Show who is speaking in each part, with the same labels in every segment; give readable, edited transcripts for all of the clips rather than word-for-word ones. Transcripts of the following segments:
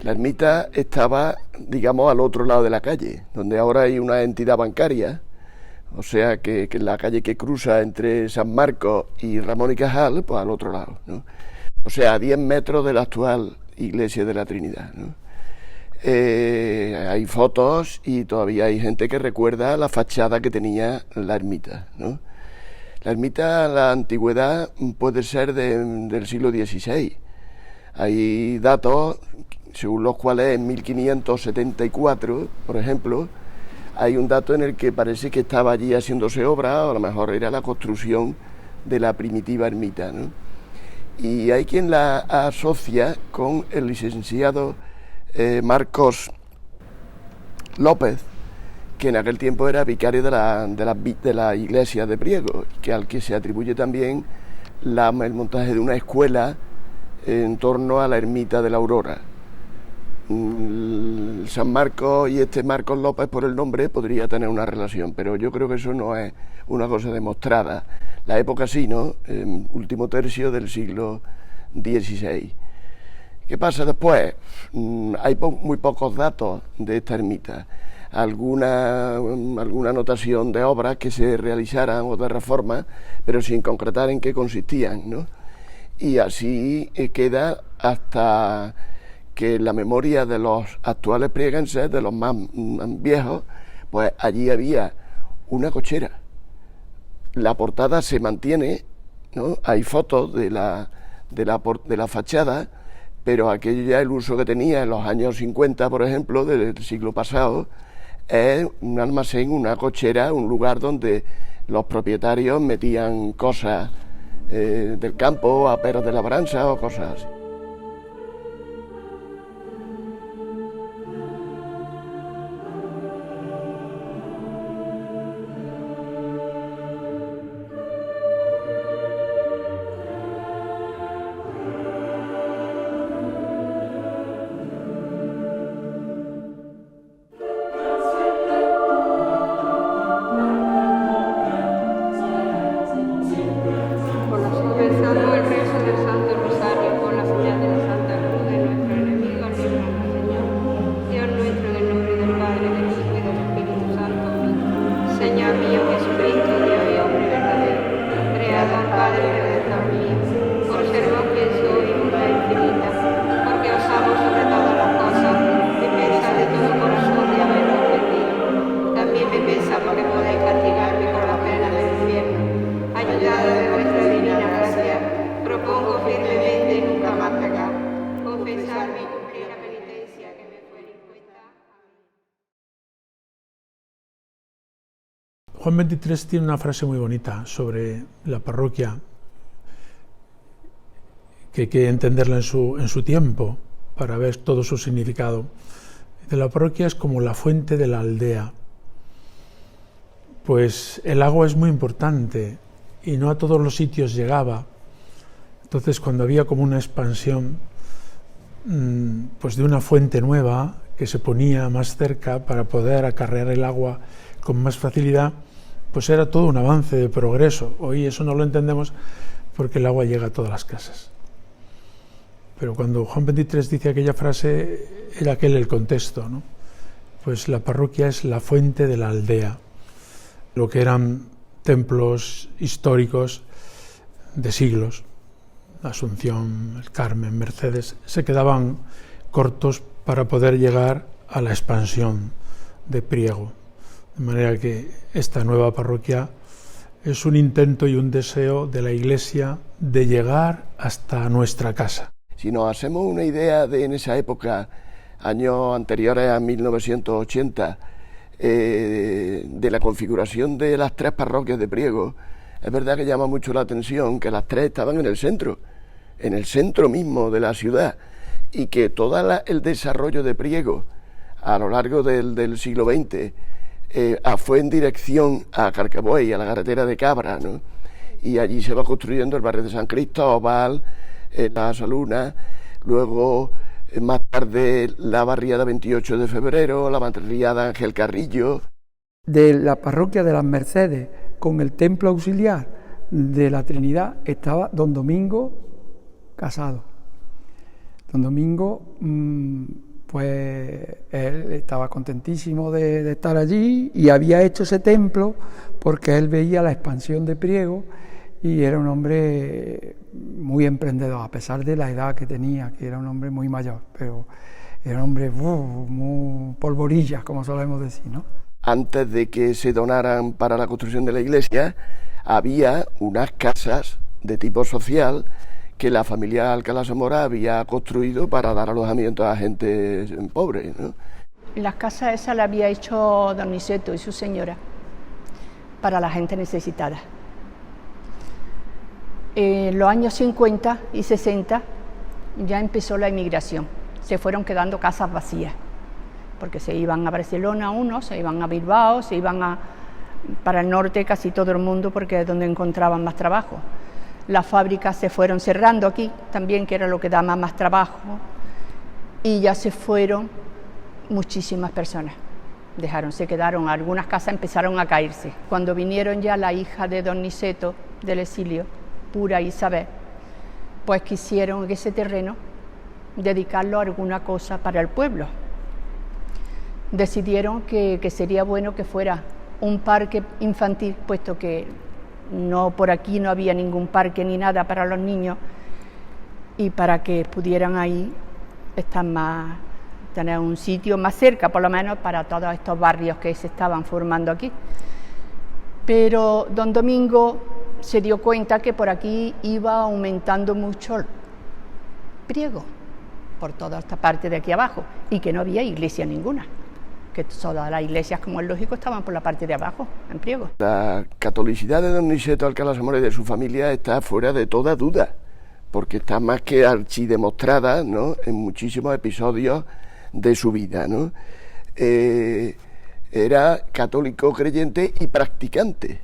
Speaker 1: La ermita estaba, digamos, al otro lado de la calle, donde ahora hay una entidad bancaria, o sea que la calle que cruza entre San Marcos y Ramón y Cajal, pues al otro lado, ¿no? O sea, a 10 metros de la actual iglesia de la Trinidad, ¿no? Hay fotos y todavía hay gente que recuerda la fachada que tenía la ermita, ¿no? La ermita, la antigüedad puede ser del siglo XVI. Hay datos según los cuales en 1574, por ejemplo, hay un dato en el que parece que estaba allí haciéndose obra, o a lo mejor era la construcción de la primitiva ermita, ¿no? Y hay quien la asocia con el licenciado Marcos López, que en aquel tiempo era vicario de la iglesia de Priego, que al que se atribuye también el montaje de una escuela en torno a la ermita de la Aurora. San Marcos y este Marcos López, por el nombre, podría tener una relación, pero yo creo que eso no es una cosa demostrada. La época sí, ¿no? Último tercio del siglo XVI. ¿Qué pasa después? Hay muy pocos datos de esta ermita. Alguna anotación de obras que se realizaran o de reformas, pero sin concretar en qué consistían, ¿no? Y así queda hasta que en la memoria de los actuales prieguenses, de los más viejos, pues allí había una cochera. La portada se mantiene, ¿no? Hay fotos de la fachada, pero aquello ya, el uso que tenía en los años 50, por ejemplo, del siglo pasado, es un almacén, una cochera, un lugar donde los propietarios metían cosas del campo, aperos de labranza o cosas así.
Speaker 2: Juan XXIII tiene una frase muy bonita sobre la parroquia, que hay que entenderla en su tiempo para ver todo su significado. La parroquia es como la fuente de la aldea. Pues el agua es muy importante y no a todos los sitios llegaba. Entonces, cuando había como una expansión pues de una fuente nueva que se ponía más cerca para poder acarrear el agua con más facilidad, pues era todo un avance de progreso. Hoy eso no lo entendemos porque el agua llega a todas las casas. Pero cuando Juan XXIII dice aquella frase, era aquel el contexto, ¿no? Pues la parroquia es la fuente de la aldea. Lo que eran templos históricos de siglos, Asunción, el Carmen, Mercedes, se quedaban cortos para poder llegar a la expansión de Priego. De manera que esta nueva parroquia es un intento y un deseo de la Iglesia de llegar hasta nuestra casa.
Speaker 1: Si nos hacemos una idea de en esa época, años anteriores a 1980, de la configuración de las tres parroquias de Priego, es verdad que llama mucho la atención que las tres estaban en el centro mismo de la ciudad, y que todo el desarrollo de Priego a lo largo del siglo XX fue en dirección a Carcabuey, a la carretera de Cabra, ¿no? Y allí se va construyendo el barrio de San Cristóbal, la Saluna, luego más tarde la barriada 28 de febrero, la barriada Ángel Carrillo.
Speaker 3: De la parroquia de las Mercedes con el templo auxiliar de la Trinidad estaba don Domingo Casado. Don Domingo pues él estaba contentísimo de estar allí y había hecho ese templo porque él veía la expansión de Priego y era un hombre muy emprendedor, a pesar de la edad que tenía, que era un hombre muy mayor, pero era un hombre muy polvorillas, como solemos decir, ¿no?
Speaker 1: Antes de que se donaran para la construcción de la iglesia, había unas casas de tipo social que la familia Alcalá Zamora había construido para dar alojamiento a gente pobre, ¿no?
Speaker 4: Las casas esas las había hecho don Niceto y su señora para la gente necesitada. En los años 50 y 60 ya empezó la inmigración. Se fueron quedando casas vacías, porque se iban a Barcelona unos, se iban a Bilbao, se iban para el norte casi todo el mundo, porque es donde encontraban más trabajo. Las fábricas se fueron cerrando aquí también, que era lo que daba más trabajo, y ya se fueron muchísimas personas. Se quedaron, algunas casas empezaron a caerse. Cuando vinieron ya la hija de don Niceto del exilio, Pura Isabel, pues quisieron ese terreno dedicarlo a alguna cosa para el pueblo. Decidieron que sería bueno que fuera un parque infantil, puesto que por aquí no había ningún parque ni nada para los niños, y para que pudieran ahí estar tener un sitio más cerca, por lo menos para todos estos barrios que se estaban formando aquí. Pero don Domingo se dio cuenta que por aquí iba aumentando mucho el Priego, por toda esta parte de aquí abajo, y que no había iglesia ninguna, que todas las iglesias, como es lógico, estaban por la parte de abajo, en Priego.
Speaker 1: La catolicidad de don Niceto Alcalá Zamora y de su familia está fuera de toda duda, porque está más que archidemostrada, ¿no?, en muchísimos episodios de su vida, ¿no? Era católico creyente y practicante,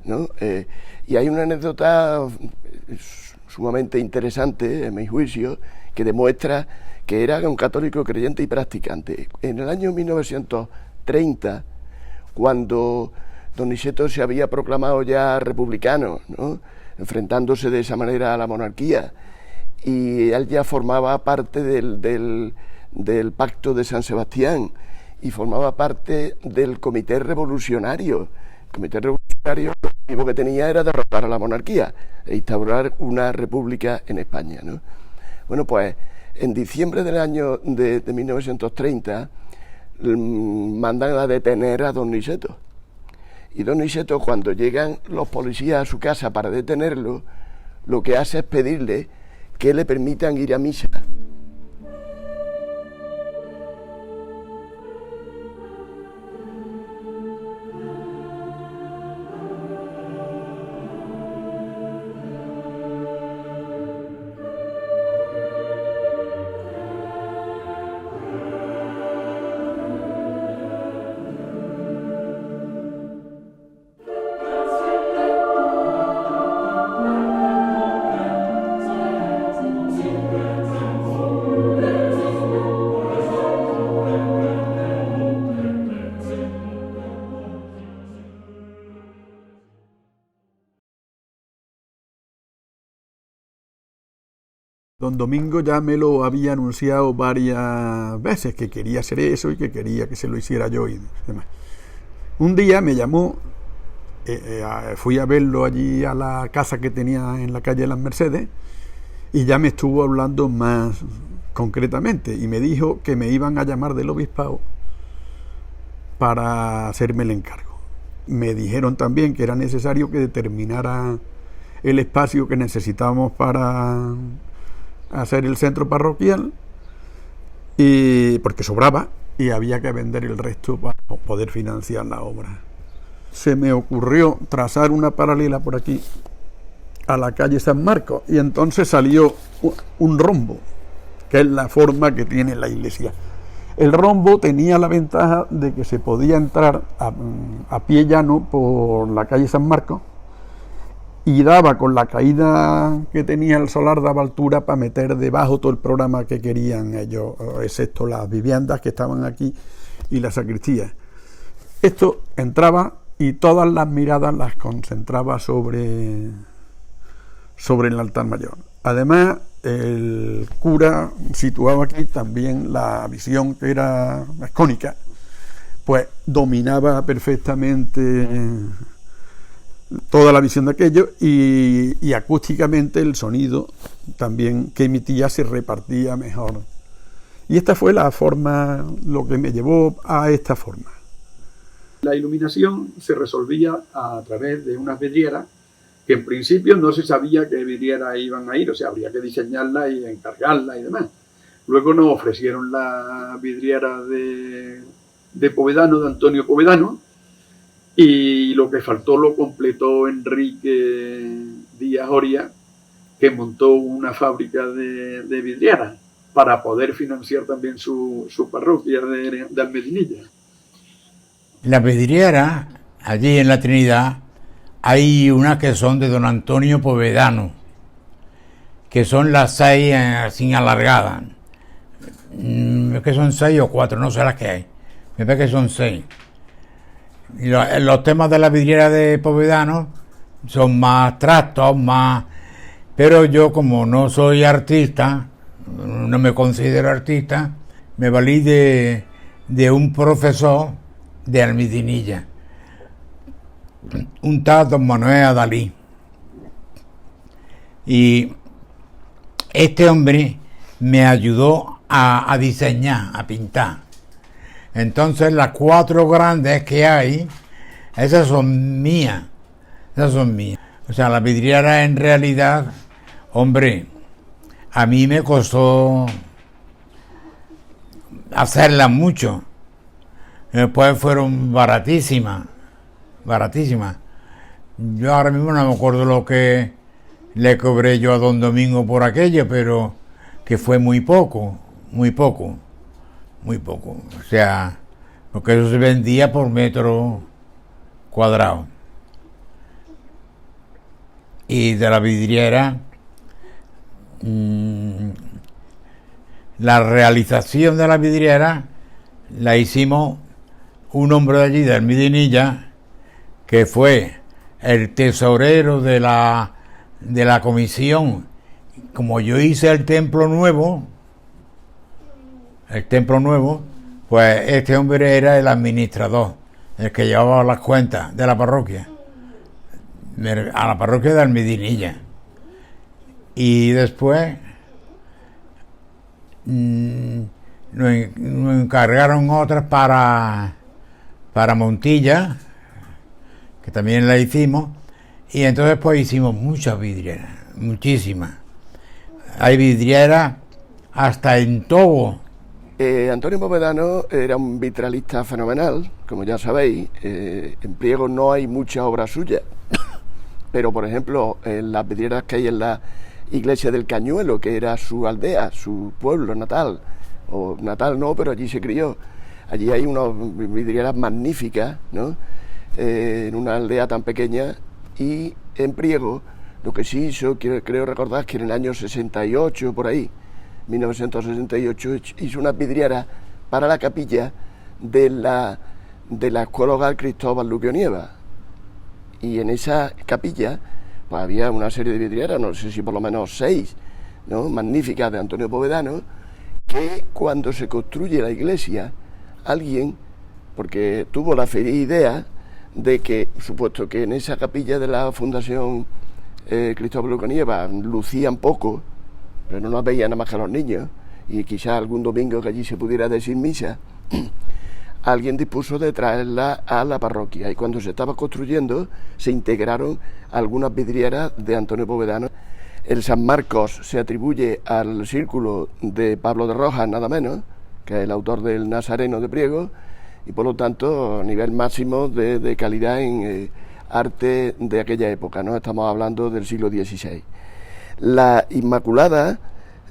Speaker 1: ¿no? Y hay una anécdota sumamente interesante, en mi juicio, que demuestra que era un católico creyente y practicante. En el año 1930, cuando don Niceto se había proclamado ya republicano, ¿no?, enfrentándose de esa manera a la monarquía, y él ya formaba parte del Pacto de San Sebastián y formaba parte del Comité Revolucionario. El Comité Revolucionario lo único que tenía era derrotar a la monarquía e instaurar una república en España, ¿no? Bueno, pues en diciembre del año de 1930 mandan a detener a don Niceto. Y don Niceto, cuando llegan los policías a su casa para detenerlo, lo que hace es pedirle que le permitan ir a misa.
Speaker 5: Don Domingo ya me lo había anunciado varias veces, que quería hacer eso y que quería que se lo hiciera yo y demás. Un día me llamó, fui a verlo allí a la casa que tenía en la calle de las Mercedes, y ya me estuvo hablando más concretamente y me dijo que me iban a llamar del obispado para hacerme el encargo. Me dijeron también que era necesario que determinara el espacio que necesitábamos para hacer el centro parroquial, y porque sobraba y había que vender el resto para poder financiar la obra. Se me ocurrió trazar una paralela por aquí a la calle San Marcos, y entonces salió un rombo, que es la forma que tiene la iglesia. El rombo tenía la ventaja de que se podía entrar a pie llano por la calle San Marcos, y daba, con la caída que tenía el solar, daba altura para meter debajo todo el programa que querían ellos, excepto las viviendas que estaban aquí y la sacristía. Esto entraba y todas las miradas las concentraba sobre el altar mayor. Además, el cura situaba aquí también la visión que era vascónica, pues dominaba perfectamente toda la visión de aquello y acústicamente el sonido también que emitía se repartía mejor. Y esta fue la forma, lo que me llevó a esta forma. La iluminación se resolvía a través de unas vidrieras que en principio no se sabía qué vidrieras iban a ir, o sea, habría que diseñarlas y encargarlas y demás. Luego nos ofrecieron la vidriera de Povedano, de Antonio Povedano, y lo que faltó lo completó Enrique Díaz Oria, que montó una fábrica de vidrieras para poder financiar también su parroquia de Almedinilla.
Speaker 6: La vidriera, allí en la Trinidad, hay unas que son de don Antonio Povedano, que son las 6 así alargadas. Que son 6 o 4, no sé las que hay. Me parece que son 6. Y los temas de la vidriera de Povedano son más abstractos, más... Pero yo, como no soy artista, no me considero artista, me valí de un profesor de Almedinilla, un tal don Manuel Adalí. Y este hombre me ayudó a diseñar, a pintar. Entonces las 4 grandes que hay, esas son mías. Esas son mías. O sea, la vidriera en realidad, hombre, a mí me costó hacerla mucho. Después fueron baratísimas. Yo ahora mismo no me acuerdo lo que le cobré yo a don Domingo por aquello, pero que fue muy poco. O sea, porque eso se vendía por metro cuadrado. Y de la vidriera, la realización de la vidriera la hicimos un hombre de allí, de Almedinilla, que fue el tesorero de la comisión. Como yo hice el templo nuevo, pues este hombre era el administrador, el que llevaba las cuentas de la parroquia, a la parroquia de Almedinilla. Y después nos encargaron otras para Montilla, que también la hicimos, y entonces pues hicimos muchas vidrieras, muchísimas. Hay vidrieras hasta en Togo.
Speaker 1: Antonio Povedano era un vitralista fenomenal, como ya sabéis. En Priego no hay muchas obras suyas, pero por ejemplo en las vidrieras que hay en la iglesia del Cañuelo, que era su aldea, su pueblo natal, o natal no, pero allí se crió. Allí hay unas vidrieras magníficas, ¿no? En una aldea tan pequeña. Y en Priego lo que sí hizo, creo recordar que en el año 68, por ahí, 1968, hizo una vidriera para la capilla de la Escuela Hogar Cristóbal Luque Onieva. Y en esa capilla pues había una serie de vidrieras, no sé si por lo menos 6, ¿no?, magníficas, de Antonio Povedano, que cuando se construye la iglesia, alguien, porque tuvo la feliz idea de que, supuesto que en esa capilla de la Fundación Cristóbal Luque Onieva lucían poco, pero no las veían nada más que los niños, y quizás algún domingo que allí se pudiera decir misa, alguien dispuso de traerla a la parroquia, y cuando se estaba construyendo se integraron algunas vidrieras de Antonio Povedano. El San Marcos se atribuye al círculo de Pablo de Rojas, nada menos, que es el autor del Nazareno de Priego, y por lo tanto nivel máximo de calidad en arte de aquella época, ¿no? Estamos hablando del siglo XVI. La Inmaculada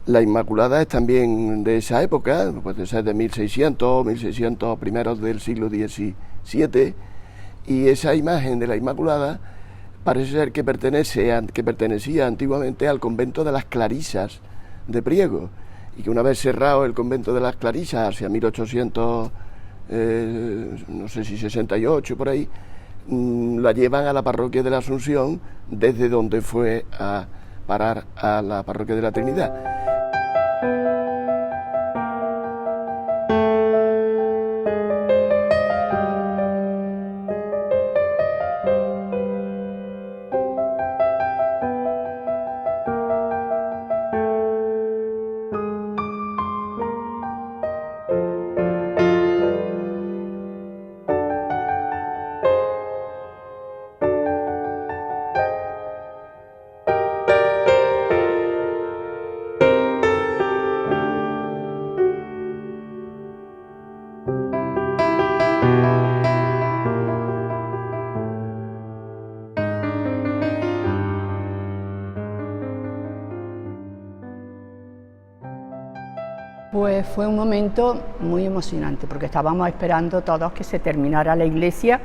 Speaker 1: es también de esa época, puede ser de 1600 primeros del siglo XVII, y esa imagen de la Inmaculada parece ser que pertenecía antiguamente al convento de las Clarisas de Priego, y que una vez cerrado el convento de las Clarisas hacia 1800, no sé si 68 por ahí, la llevan a la parroquia de la Asunción, desde donde fue a parar a la parroquia de la Trinidad.
Speaker 4: Pues fue un momento muy emocionante, porque estábamos esperando todos que se terminara la iglesia,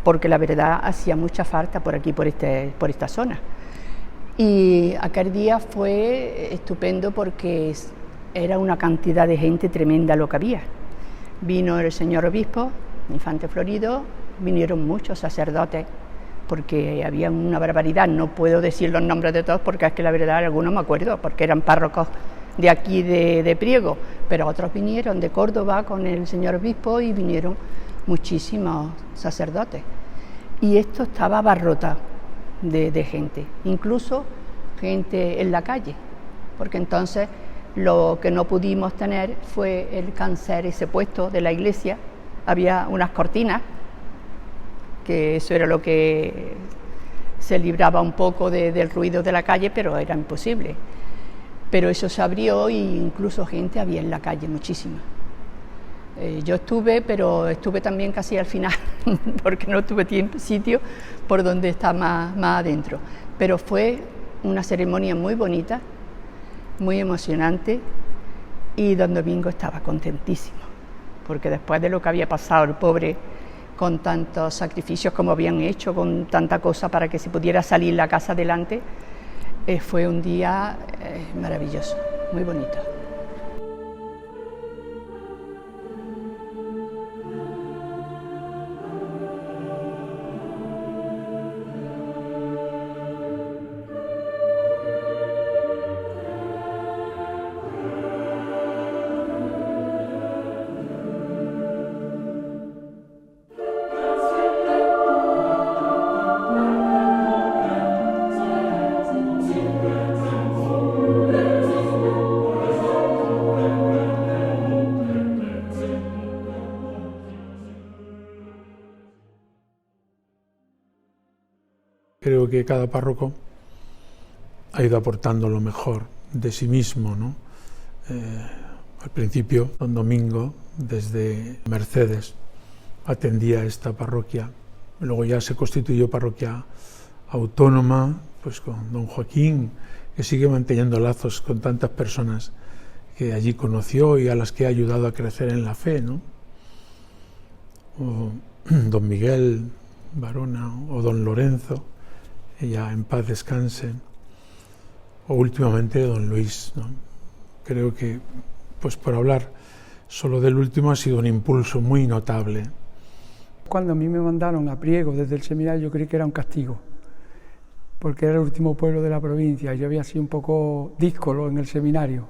Speaker 4: porque la verdad hacía mucha falta por aquí, por esta zona. Y aquel día fue estupendo porque era una cantidad de gente tremenda lo que había. Vino el señor obispo, Infante Florido, vinieron muchos sacerdotes, porque había una barbaridad. No puedo decir los nombres de todos porque es que la verdad algunos me acuerdo, porque eran párrocos de aquí de Priego, pero otros vinieron de Córdoba con el señor obispo y vinieron muchísimos sacerdotes. Y esto estaba abarrotado de gente, incluso gente en la calle, porque entonces lo que no pudimos tener fue el cáncer ese puesto de la iglesia. Había unas cortinas, que eso era lo que se libraba un poco del ruido de la calle, pero era imposible. Pero eso se abrió y incluso gente había en la calle, muchísima. Yo estuve, pero estuve también casi al final, porque no tuve sitio por donde está más adentro. Pero fue una ceremonia muy bonita, muy emocionante, y don Domingo estaba contentísimo, porque después de lo que había pasado el pobre, con tantos sacrificios como habían hecho, con tanta cosa para que se pudiera salir la casa adelante, fue un día maravilloso, muy bonito.
Speaker 2: Creo que cada párroco ha ido aportando lo mejor de sí mismo, ¿no? Al principio, don Domingo, desde Mercedes, atendía esta parroquia. Luego ya se constituyó parroquia autónoma, pues con don Joaquín, que sigue manteniendo lazos con tantas personas que allí conoció y a las que ha ayudado a crecer en la fe, ¿no? O don Miguel Barona o don Lorenzo, ella en paz descanse, o últimamente don Luis, ¿no? Creo que, pues por hablar solo del último, ha sido un impulso muy notable.
Speaker 3: Cuando a mí me mandaron a Priego desde el seminario, yo creí que era un castigo, porque era el último pueblo de la provincia, yo había sido un poco díscolo en el seminario,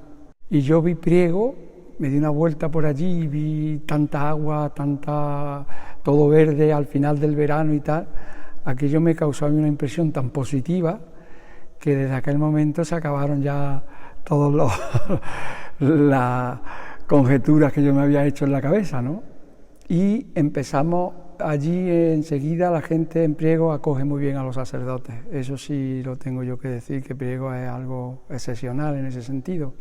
Speaker 3: y yo vi Priego, me di una vuelta por allí, vi tanta agua, todo verde al final del verano y tal. Aquello me causó a mí una impresión tan positiva que desde aquel momento se acabaron ya todas las conjeturas que yo me había hecho en la cabeza, ¿no? Y empezamos allí enseguida, la gente en Priego acoge muy bien a los sacerdotes. Eso sí lo tengo yo que decir, que Priego es algo excepcional en ese sentido.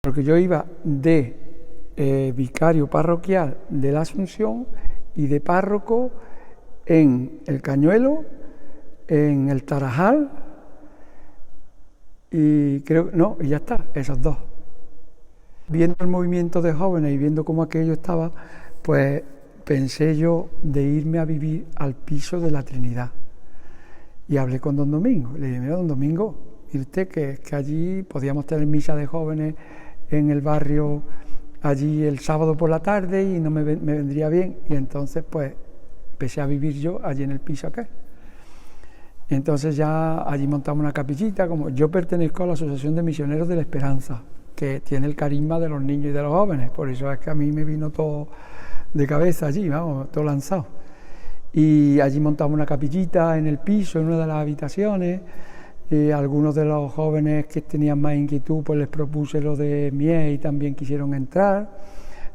Speaker 3: Porque yo iba de vicario parroquial de la Asunción y de párroco en el Cañuelo, en el Tarajal, y y ya está, esos dos. Viendo el movimiento de jóvenes y viendo cómo aquello estaba, pues pensé yo de irme a vivir al piso de la Trinidad. Y hablé con don Domingo, le dije, mira, don Domingo, ¿y usted que allí podíamos tener misa de jóvenes en el barrio, allí el sábado por la tarde, y no me vendría bien? Y entonces, pues, empecé a vivir yo allí en el piso aquel. Y entonces ya allí montamos una capillita. Como yo pertenezco a la Asociación de Misioneros de la Esperanza, que tiene el carisma de los niños y de los jóvenes, por eso es que a mí me vino todo de cabeza allí, vamos, todo lanzado. Y allí montamos una capillita en el piso, en una de las habitaciones. Algunos de los jóvenes que tenían más inquietud, pues les propuse lo de Mies y también quisieron entrar.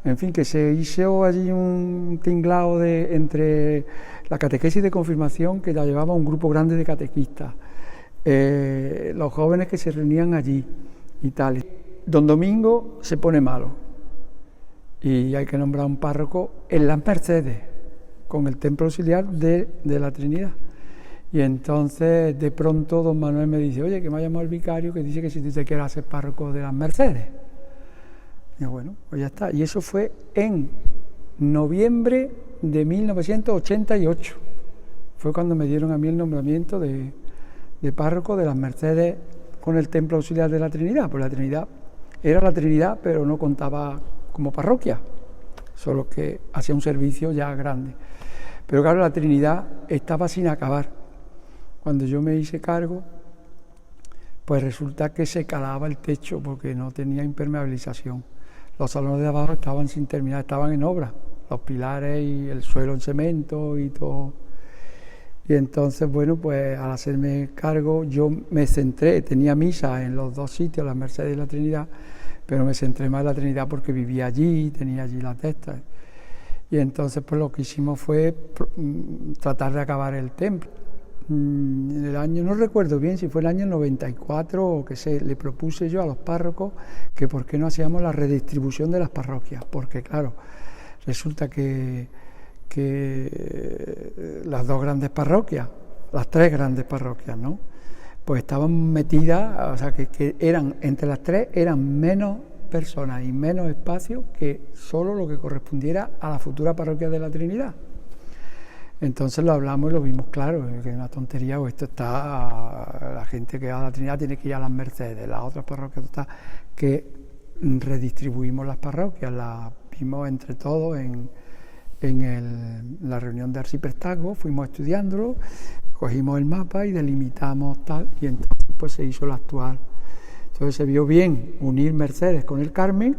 Speaker 3: En fin, que se hizo allí un tinglado entre la catequesis de confirmación, que la llevaba un grupo grande de catequistas, los jóvenes que se reunían allí y tal. Don Domingo se pone malo y hay que nombrar un párroco en Las Mercedes, con el templo auxiliar de la Trinidad. Y entonces de pronto don Manuel me dice: oye, que me ha llamado el vicario que dice que si tú te quieres hacer párroco de Las Mercedes. Y yo, bueno, pues ya está. Y eso fue en noviembre de 1988. Fue cuando me dieron a mí el nombramiento de párroco de Las Mercedes con el templo auxiliar de la Trinidad. Pues la Trinidad era la Trinidad, pero no contaba como parroquia, solo que hacía un servicio ya grande. Pero claro, la Trinidad estaba sin acabar. Cuando yo me hice cargo, pues resulta que se calaba el techo porque no tenía impermeabilización. Los salones de abajo estaban sin terminar, estaban en obra, los pilares y el suelo en cemento y todo. Y entonces, bueno, pues al hacerme cargo, yo me centré, tenía misa en los dos sitios, Las Mercedes y la Trinidad, pero me centré más en la Trinidad porque vivía allí, tenía allí la testa. Y entonces, pues lo que hicimos fue tratar de acabar el templo. En el año, no recuerdo bien si fue el año 94 o qué sé, le propuse yo a los párrocos que por qué no hacíamos la redistribución de las parroquias, porque claro, resulta que las dos grandes parroquias, las tres grandes parroquias, ¿no?, pues estaban metidas, o sea, que eran, entre las tres eran menos personas y menos espacio que solo lo que correspondiera a la futura parroquia de la Trinidad. Entonces lo hablamos y lo vimos claro, que es una tontería, o esto está, la gente que va a la Trinidad tiene que ir a Las Mercedes, las otras parroquias, está, que redistribuimos las parroquias, las vimos entre todos en la reunión de arciprestazgo, fuimos estudiándolo, cogimos el mapa y delimitamos tal, y entonces pues se hizo la actual. Entonces se vio bien unir Mercedes con el Carmen,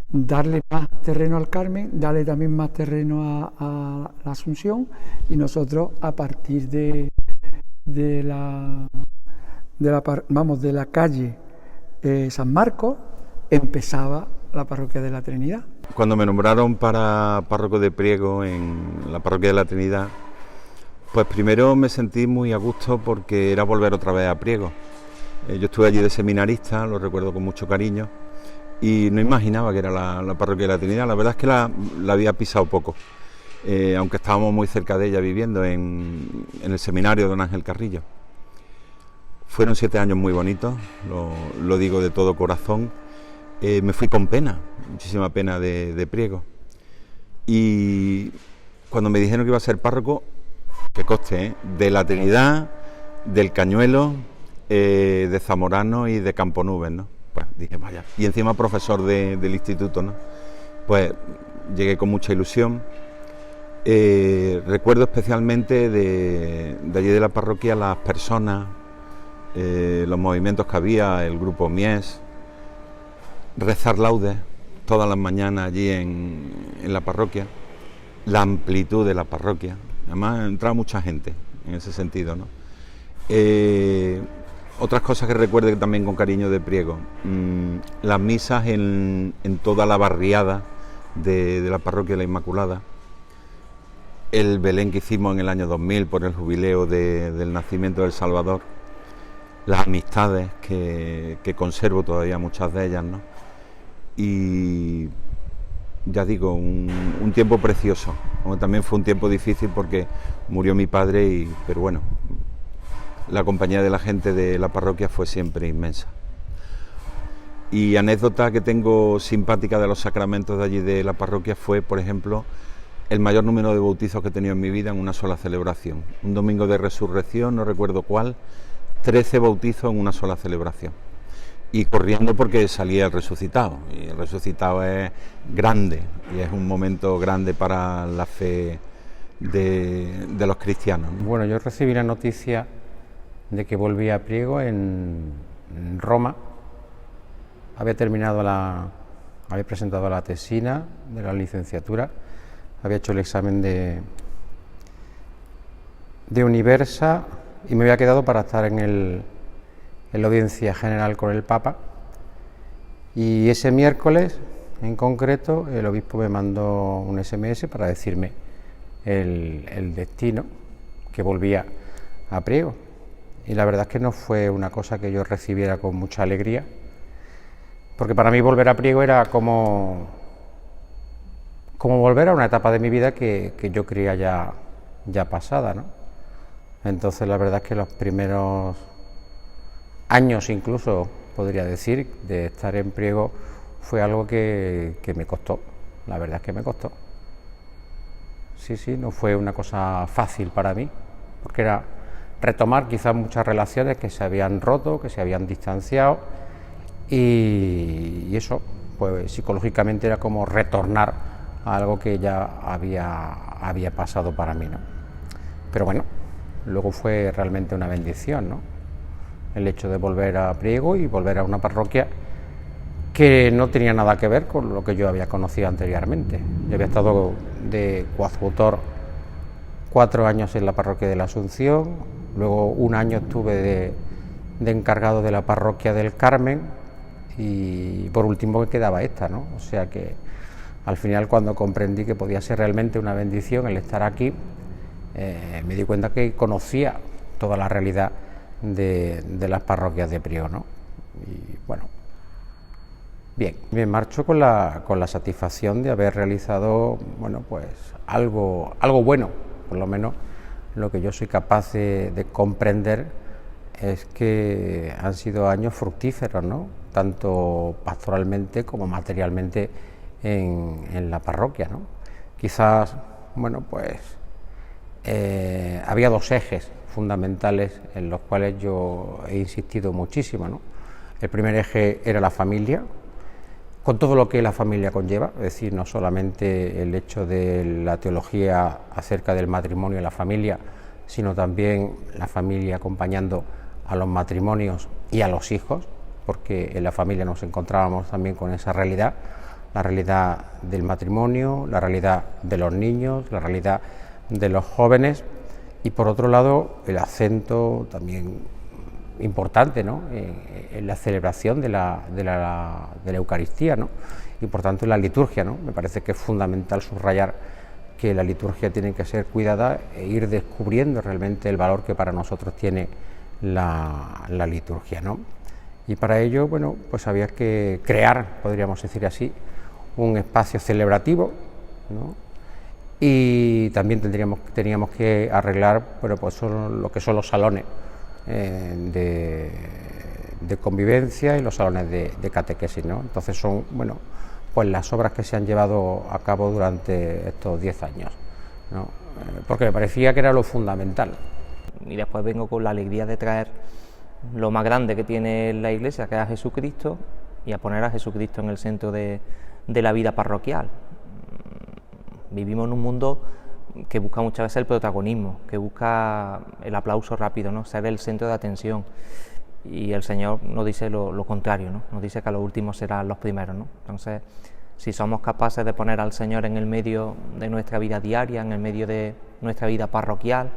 Speaker 3: darle más terreno al Carmen, darle también más terreno a la Asunción, y nosotros a partir de la calle San Marcos empezaba la parroquia de la Trinidad.
Speaker 7: Cuando me nombraron para párroco de Priego en la parroquia de la Trinidad, pues primero me sentí muy a gusto porque era volver otra vez a Priego. Yo estuve allí de seminarista, lo recuerdo con mucho cariño, y no imaginaba que era la parroquia de la Trinidad. La verdad es que la había pisado poco, aunque estábamos muy cerca de ella viviendo en el seminario de don Ángel Carrillo. Fueron 7 años muy bonitos, lo digo de todo corazón. Me fui con pena, muchísima pena de Priego. Y cuando me dijeron que iba a ser párroco, que conste, de la Trinidad, del Cañuelo, de Zamorano y de Camponubes, ¿no? Pues dije, vaya, y encima profesor del instituto, ¿no? Pues llegué con mucha ilusión. Recuerdo especialmente de allí de la parroquia las personas, los movimientos que había, el grupo Mies, rezar laudes todas las mañanas allí en la parroquia, la amplitud de la parroquia, además entraba mucha gente en ese sentido, ¿no? Otras cosas que recuerdo también con cariño de Priego, las misas en toda la barriada de la parroquia de la Inmaculada, el Belén que hicimos en el año 2000 por el jubileo del nacimiento del Salvador, las amistades que conservo todavía, muchas de ellas, ¿no? Y ya digo, un tiempo precioso, como también fue un tiempo difícil porque murió mi padre, pero bueno, la compañía de la gente de la parroquia fue siempre inmensa. Y anécdota que tengo simpática de los sacramentos de allí de la parroquia fue, por ejemplo, el mayor número de bautizos que he tenido en mi vida en una sola celebración. Un domingo de resurrección, no recuerdo cuál, 13 bautizos en una sola celebración. Y corriendo porque salía el resucitado, y el resucitado es grande, y es un momento grande para la fe de los cristianos, ¿no?
Speaker 8: Bueno, yo recibí la noticia de que volví a Priego en Roma. Había presentado la tesina de la licenciatura, había hecho el examen de Universa y me había quedado para estar en la audiencia general con el Papa. Y ese miércoles, en concreto, el obispo me mandó un SMS para decirme el destino, que volvía a Priego. Y la verdad es que no fue una cosa que yo recibiera con mucha alegría, porque para mí volver a Priego era como volver a una etapa de mi vida que yo creía ya pasada, ¿no? Entonces la verdad es que los primeros años, incluso podría decir, de estar en Priego fue algo que me costó, la verdad es que me costó. Sí, no fue una cosa fácil para mí, porque era retomar quizás muchas relaciones que se habían roto, que se habían distanciado, y eso, pues psicológicamente era como retornar a algo que ya había pasado para mí, ¿no? Pero bueno, luego fue realmente una bendición, ¿no? El hecho de volver a Priego y volver a una parroquia que no tenía nada que ver con lo que yo había conocido anteriormente. Yo había estado de coadjutor 4 años en la parroquia de la Asunción, luego 1 año estuve de encargado de la parroquia del Carmen y por último me quedaba esta, ¿no? O sea que al final, cuando comprendí que podía ser realmente una bendición el estar aquí, me di cuenta que conocía toda la realidad de las parroquias de Priego, ¿no? Y bueno, bien, me marcho con la satisfacción de haber realizado, bueno, pues algo bueno, por lo menos lo que yo soy capaz de comprender es que han sido años fructíferos, ¿no? Tanto pastoralmente como materialmente en la parroquia, ¿no? Quizás, bueno, pues había 2 ejes fundamentales en los cuales yo he insistido muchísimo, ¿no? El primer eje era la familia, con todo lo que la familia conlleva, es decir, no solamente el hecho de la teología acerca del matrimonio y la familia, sino también la familia acompañando a los matrimonios y a los hijos, porque en la familia nos encontrábamos también con esa realidad, la realidad del matrimonio, la realidad de los niños, la realidad de los jóvenes, y por otro lado el acento también importante, ¿no? En la celebración de la Eucaristía, ¿no? Y por tanto en la liturgia, ¿no? Me parece que es fundamental subrayar que la liturgia tiene que ser cuidada e ir descubriendo realmente el valor que para nosotros tiene la liturgia, ¿no? Y para ello, bueno, pues había que crear, podríamos decir así, un espacio celebrativo, ¿no? Y también teníamos que arreglar, bueno, pues lo que son los salones de convivencia y los salones de catequesis, ¿no? Entonces son, bueno, pues las obras que se han llevado a cabo durante estos 10 años, ¿no? Porque me parecía que era lo fundamental.
Speaker 9: Y después vengo con la alegría de traer lo más grande que tiene la Iglesia, que es a Jesucristo, y a poner a Jesucristo en el centro de la vida parroquial. Vivimos en un mundo que busca muchas veces el protagonismo, que busca el aplauso rápido, ¿no? Ser el centro de atención. Y el Señor nos dice lo contrario, ¿no? Nos dice que los últimos serán los primeros, ¿no? Entonces, si somos capaces de poner al Señor en el medio de nuestra vida diaria, en el medio de nuestra vida parroquial,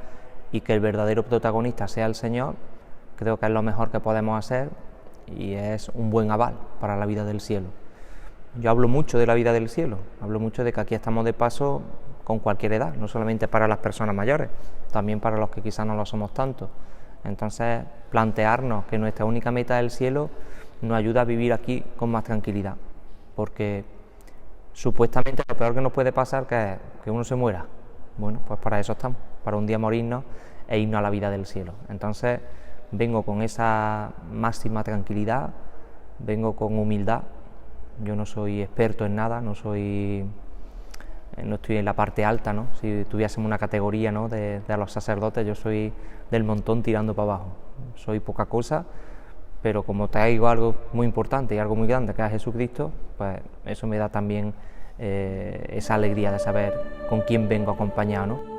Speaker 9: y que el verdadero protagonista sea el Señor, creo que es lo mejor que podemos hacer y es un buen aval para la vida del cielo. Yo hablo mucho de la vida del cielo, hablo mucho de que aquí estamos de paso con cualquier edad, no solamente para las personas mayores, también para los que quizás no lo somos tanto. Entonces, plantearnos que nuestra única meta es el cielo nos ayuda a vivir aquí con más tranquilidad, porque supuestamente lo peor que nos puede pasar es que uno se muera. Bueno, pues para eso estamos, para un día morirnos e irnos a la vida del cielo. Entonces, vengo con esa máxima tranquilidad, vengo con humildad. Yo no soy experto en nada, no estoy en la parte alta, ¿no? Si tuviésemos una categoría, ¿no?, de los sacerdotes, yo soy del montón tirando para abajo. Soy poca cosa, pero como traigo algo muy importante y algo muy grande, que es Jesucristo, pues eso me da también esa alegría de saber con quién vengo acompañado, ¿no?